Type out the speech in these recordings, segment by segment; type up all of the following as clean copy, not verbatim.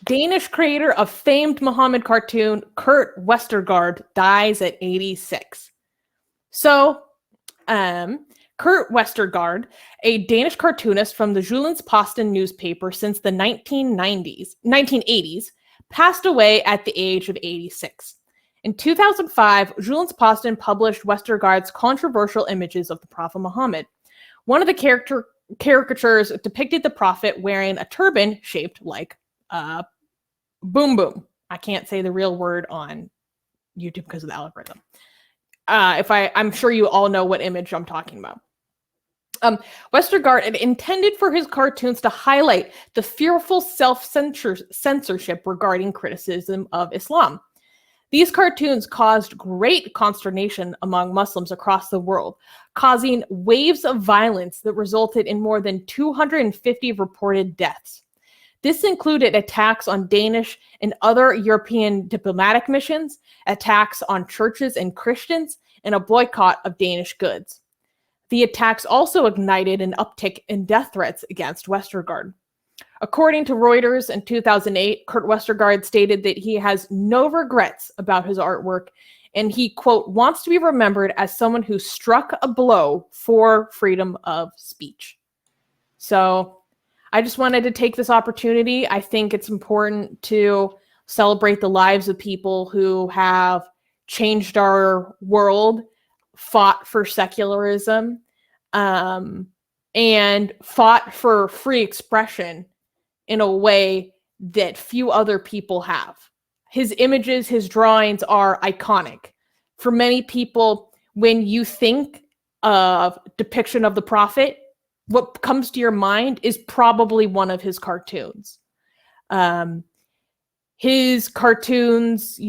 Danish creator of famed Muhammad cartoon Kurt Westergaard dies at 86. So, Kurt Westergaard, a Danish cartoonist from the Jyllands-Posten newspaper since the 1980s, passed away at the age of 86. In 2005, Jyllands-Posten published Westergaard's controversial images of the Prophet Muhammad. One of the caricatures depicted the Prophet wearing a turban shaped like boom boom. I can't say the real word on YouTube because of the algorithm. I'm sure you all know what image I'm talking about. Westergaard had intended for his cartoons to highlight the fearful self-censorship regarding criticism of Islam. These cartoons caused great consternation among Muslims across the world, causing waves of violence that resulted in more than 250 reported deaths. This included attacks on Danish and other European diplomatic missions, attacks on churches and Christians, and a boycott of Danish goods. The attacks also ignited an uptick in death threats against Westergaard. According to Reuters in 2008, Kurt Westergaard stated that he has no regrets about his artwork, and he, quote, wants to be remembered as someone who struck a blow for freedom of speech. So I just wanted to take this opportunity. I think it's important to celebrate the lives of people who have changed our world, fought for secularism, and fought for free expression in a way that few other people have. His images, his drawings are iconic. For many people, when you think of depiction of the Prophet, what comes to your mind is probably one of his cartoons. His cartoons,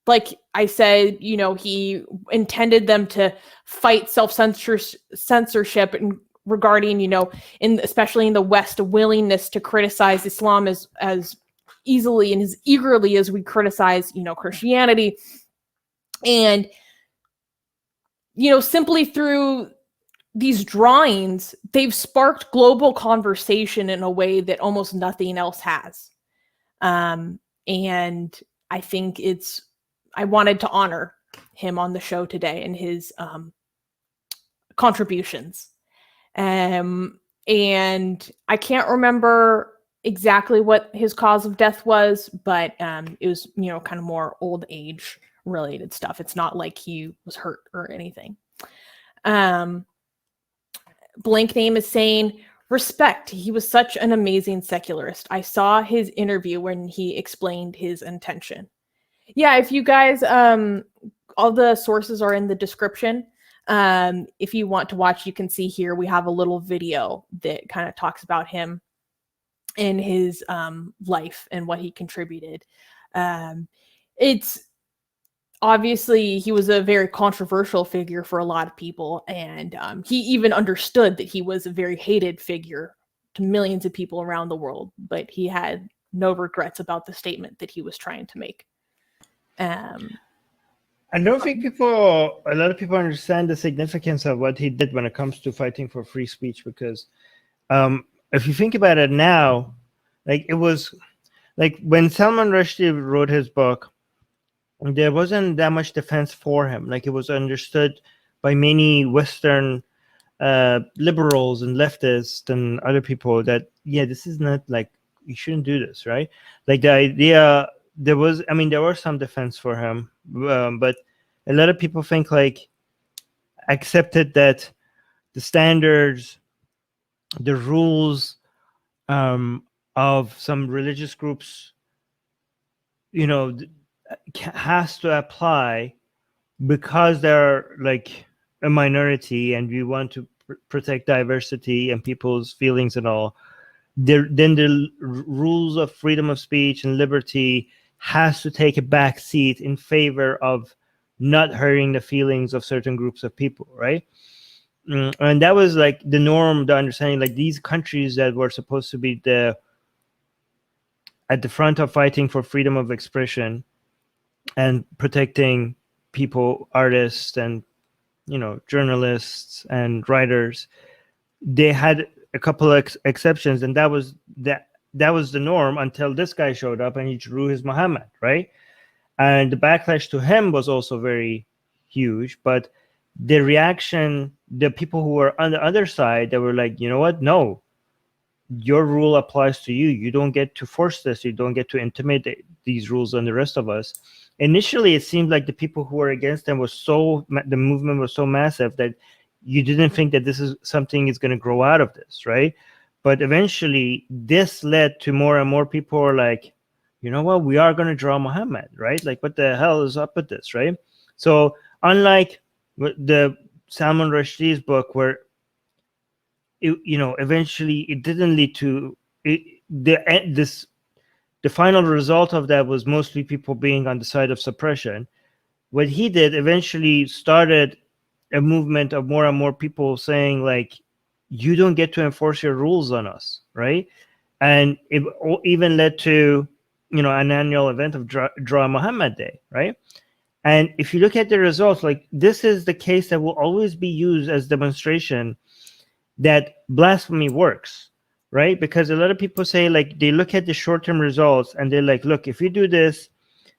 like I said, he intended them to fight self-censorship and regarding, especially in the West, a willingness to criticize Islam as easily and as eagerly as we criticize, Christianity. And, simply through these drawings, they've sparked global conversation in a way that almost nothing else has. And I think I wanted to honor him on the show today and his contributions. And I can't remember exactly what his cause of death was, but it was, kind of more old age related stuff. It's not like he was hurt or anything. Blank Name is saying, respect. He was such an amazing secularist. I saw his interview when he explained his intention. Yeah, if you guys, all the sources are in the description. If you want to watch, you can see here, we have a little video that kind of talks about him and his life and what he contributed. It's obviously, he was a very controversial figure for a lot of people, and he even understood that he was a very hated figure to millions of people around the world, but he had no regrets about the statement that he was trying to make. I don't think a lot of people understand the significance of what he did when it comes to fighting for free speech, because if you think about it now, like it was like when Salman Rushdie wrote his book, there wasn't that much defense for him. Like it was understood by many Western liberals and leftists and other people that, yeah, this is not like, you shouldn't do this, right? Like the idea, there was some defense for him, but a lot of people think like accepted that the standards, the rules of some religious groups, has to apply because they're like a minority and we want to protect diversity and people's feelings and all. Then the rules of freedom of speech and liberty has to take a back seat in favor of not hurting the feelings of certain groups of people, right? And that was like the norm, the understanding, like these countries that were supposed to be at the front of fighting for freedom of expression and protecting people, artists and journalists and writers, they had a couple of exceptions, and that was that that was the norm until this guy showed up and he drew his Muhammad, right? And the backlash to him was also very huge. But the reaction, the people who were on the other side, they were like, you know what? No, your rule applies to you. You don't get to force this. You don't get to intimidate these rules on the rest of us. Initially, it seemed like the people who were against them was the movement was so massive that you didn't think that this is something is going to grow out of this, right? But eventually, this led to more and more people are like, you know what, we are going to draw Muhammad, right? Like, what the hell is up with this, right? So unlike the Salman Rushdie's book, where eventually it didn't lead to the final result of that was mostly people being on the side of suppression. What he did eventually started a movement of more and more people saying, like, you don't get to enforce your rules on us, right? And it even led to an annual event of Draw Muhammad Day, right? And if you look at the results, like, this is the case that will always be used as demonstration that blasphemy works, right? Because a lot of people say, like, they look at the short-term results and they're like, look, if you do this,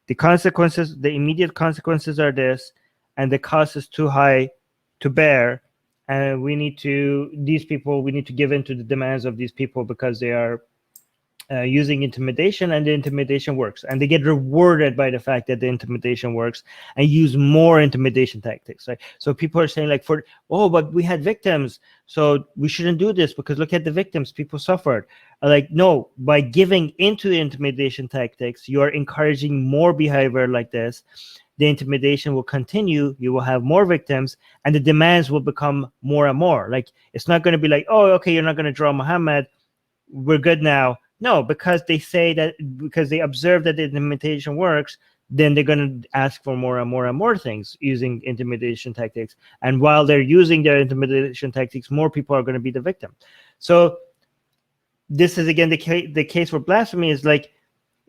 the immediate consequences are this, and the cost is too high to bear, and we need to give in to the demands of these people because they are using intimidation, and the intimidation works, and they get rewarded by the fact that the intimidation works and use more intimidation tactics, right? So people are saying, like, but we had victims, so we shouldn't do this because look at the victims, people suffered. Like, no, by giving into intimidation tactics, you are encouraging more behavior like this. The intimidation will continue, you will have more victims, and the demands will become more and more. Like, it's not going to be like, oh, okay, you're not going to draw Muhammad, we're good now. No, because they observe that the intimidation works, then they're going to ask for more and more and more things using intimidation tactics. And while they're using their intimidation tactics, more people are going to be the victim. So this is, again, the case for blasphemy is like,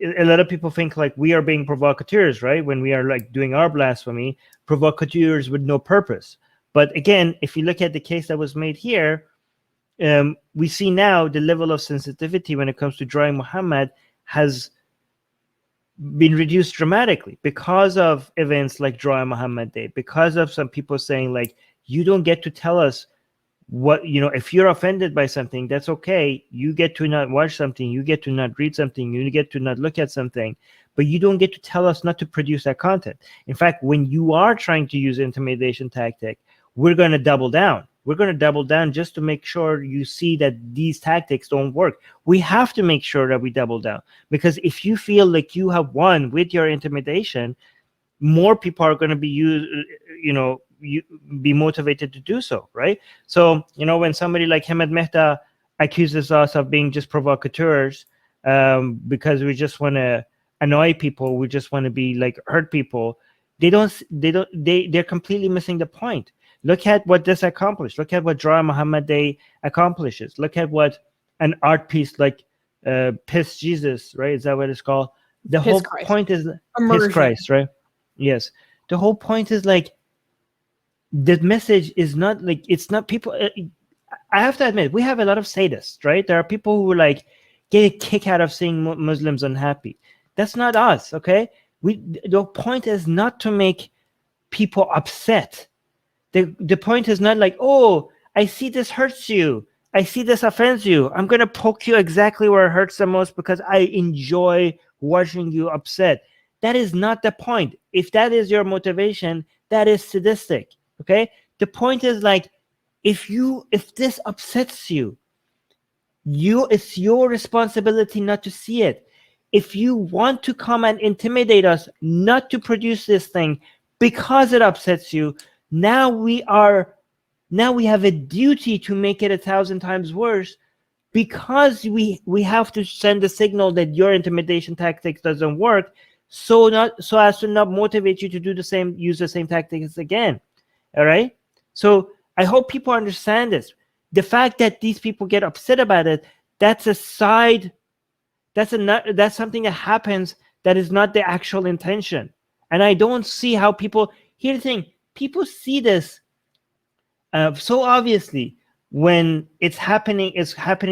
a lot of people think like we are being provocateurs, right? When we are like doing our blasphemy, provocateurs with no purpose. But again, if you look at the case that was made here, we see now the level of sensitivity when it comes to drawing Muhammad has been reduced dramatically because of events like Drawing Muhammad Day, because of some people saying, like, you don't get to tell us what, if you're offended by something, that's okay. You get to not watch something, you get to not read something, you get to not look at something, but you don't get to tell us not to produce that content. In fact, when you are trying to use intimidation tactic, we're going to double down. We're going to double down just to make sure you see that these tactics don't work. We have to make sure that we double down, because if you feel like you have won with your intimidation, more people are going to be motivated to do so, right? So, when somebody like Hamed Mehta accuses us of being just provocateurs because we just want to annoy people, we just want to be like hurt people, they're completely missing the point. Look at what this accomplished. Look at what Drawing Muhammad Day accomplishes. Look at what an art piece like Piss Jesus, right? Is that what it's called? The Piss whole Christ. point is Immersion. Piss Christ, right? Yes. The whole point is, like, the message is not like, it's not people. I have to admit, we have a lot of sadists, right? There are people who like get a kick out of seeing Muslims unhappy. That's not us, okay? The point is not to make people upset. The point is not like, oh, I see this hurts you, I see this offends you, I'm going to poke you exactly where it hurts the most because I enjoy watching you upset. That is not the point. If that is your motivation, that is sadistic, okay? The point is, like, if this upsets you, it's your responsibility not to see it. If you want to come and intimidate us not to produce this thing because it upsets you, now we have a duty to make it 1,000 times worse, because we have to send a signal that your intimidation tactics doesn't work, so as to not motivate you to use the same tactics again. All right? So I hope people understand this. The fact that these people get upset about it, that's something that happens that is not the actual intention. And I don't see how people, here's the thing, people see this so obviously. when it's happening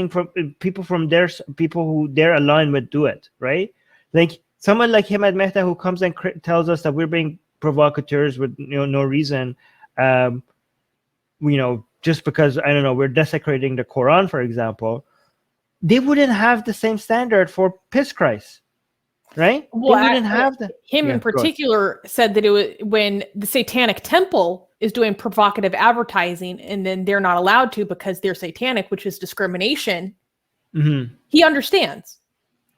from people who they're aligned with do it, right? Like someone like him at Mehta who comes and tells us that we're being provocateurs with no reason, just because, I don't know, we're desecrating the Quran, for example. They wouldn't have the same standard for piss Christ, right? Well, they wouldn't have the him in particular said that it was when the Satanic Temple is doing provocative advertising, and then they're not allowed to because they're satanic, which is discrimination. Mm-hmm. He understands.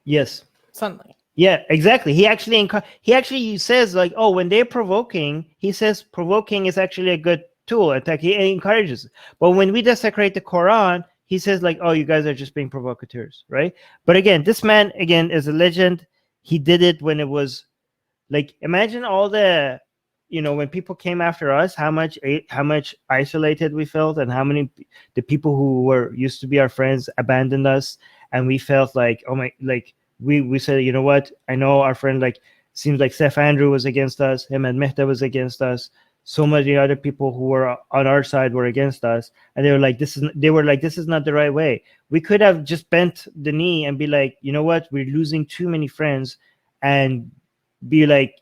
Yes. Suddenly. Yeah, exactly. He actually says, like, oh, when they're provoking, he says provoking is actually a good tool. In fact, he encourages it. But when we desecrate the Quran, he says, like, oh, you guys are just being provocateurs, right? But again, this man, again, is a legend. He did it when it was, like, imagine all the, when people came after us, how much isolated we felt, and how many the people who used to be our friends abandoned us, and we felt like, oh my, like, we said, you know what? I know our friend, like, seems like Seth Andrew was against us. Him and Mehta was against us. So many other people who were on our side were against us, and they were like, this is not the right way. We could have just bent the knee and be like, you know what? We're losing too many friends, and be like,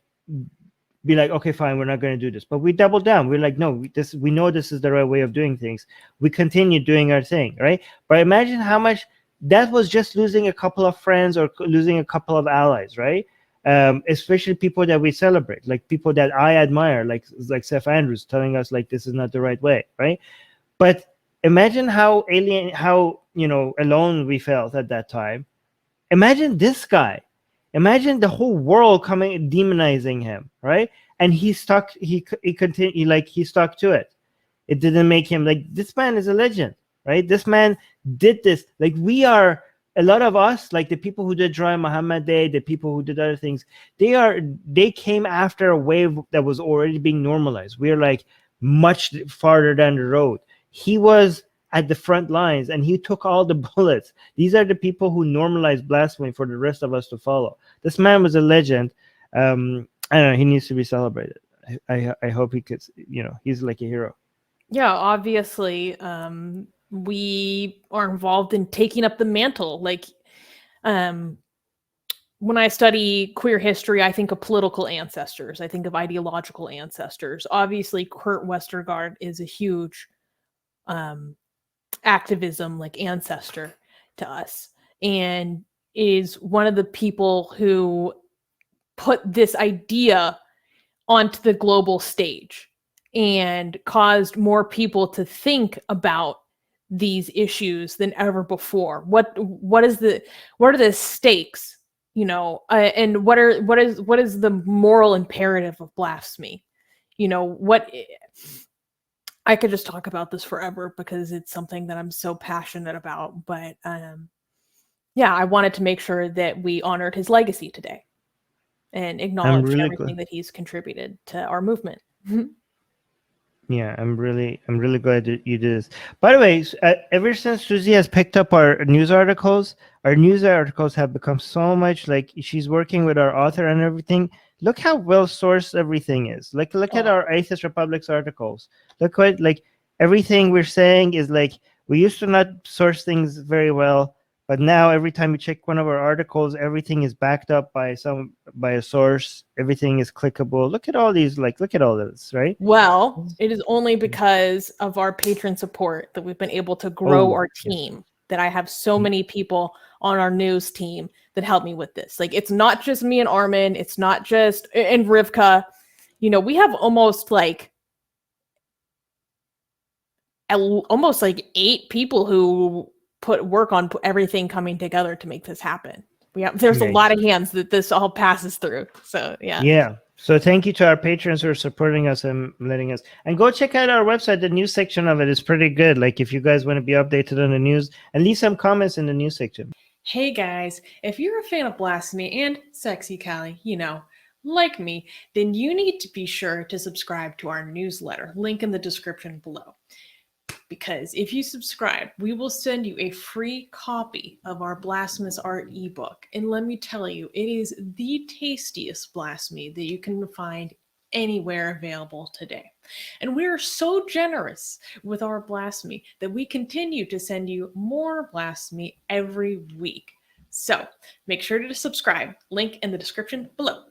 okay, fine, we're not going to do this. But we doubled down. We're like, no, we know this is the right way of doing things. We continue doing our thing, right? But imagine how much that was just losing a couple of friends or losing a couple of allies, right? Especially people that we celebrate, like people that I admire, like Seth Andrews telling us, like, this is not the right way, right? But imagine how alone we felt at that time. Imagine this guy. Imagine the whole world coming demonizing him, right? And he stuck. He continued, like, he stuck to it. It didn't make him, like, this man is a legend, right? This man did this. Like, we are, a lot of us, like the people who did Dry Muhammad Day, the people who did other things, they came after a wave that was already being normalized. We're like much farther down the road. He was at the front lines, and he took all the bullets. These are the people who normalized blasphemy for the rest of us to follow. This man was a legend. I don't know. He needs to be celebrated. I hope he could. He's like a hero. Yeah, obviously, we are involved in taking up the mantle. Like, when I study queer history, I think of political ancestors. I think of ideological ancestors. Obviously, Kurt Westergaard is a huge activism, like, ancestor to us, and is one of the people who put this idea onto the global stage and caused more people to think about these issues than ever before. What are the stakes, and what is the moral imperative of blasphemy? I could just talk about this forever because it's something that I'm so passionate about. But yeah, I wanted to make sure that we honored his legacy today and acknowledged everything that he's contributed to our movement. Yeah, I'm really glad that you did this. By the way, ever since Susie has picked up our news articles have become so much, like, she's working with our author and everything. Look how well sourced everything is. Like, look at our Atheist Republics articles. Look what, like, everything we're saying is, like, we used to not source things very well, but now every time you check one of our articles, everything is backed up by a source. Everything is clickable. Look at all these, like, look at all this, right? Well, it is only because of our patron support that we've been able to grow our team, that I have so many people on our news team that help me with this. Like, it's not just me and Armin. It's not just, and Rivka. We have almost like 8 people who put work on everything coming together to make this happen. There's a lot of hands that this all passes through. So yeah. So thank you to our patrons who are supporting us and letting us. And go check out our website. The news section of it is pretty good. Like, if you guys want to be updated on the news, and leave some comments in the news section. Hey guys, if you're a fan of blasphemy and sexy Callie, like me, then you need to be sure to subscribe to our newsletter. Link in the description below. Because if you subscribe, we will send you a free copy of our blasphemous art ebook. And let me tell you, it is the tastiest blasphemy that you can find anywhere available today. And we are so generous with our blasphemy that we continue to send you more blasphemy every week. So make sure to subscribe. Link in the description below.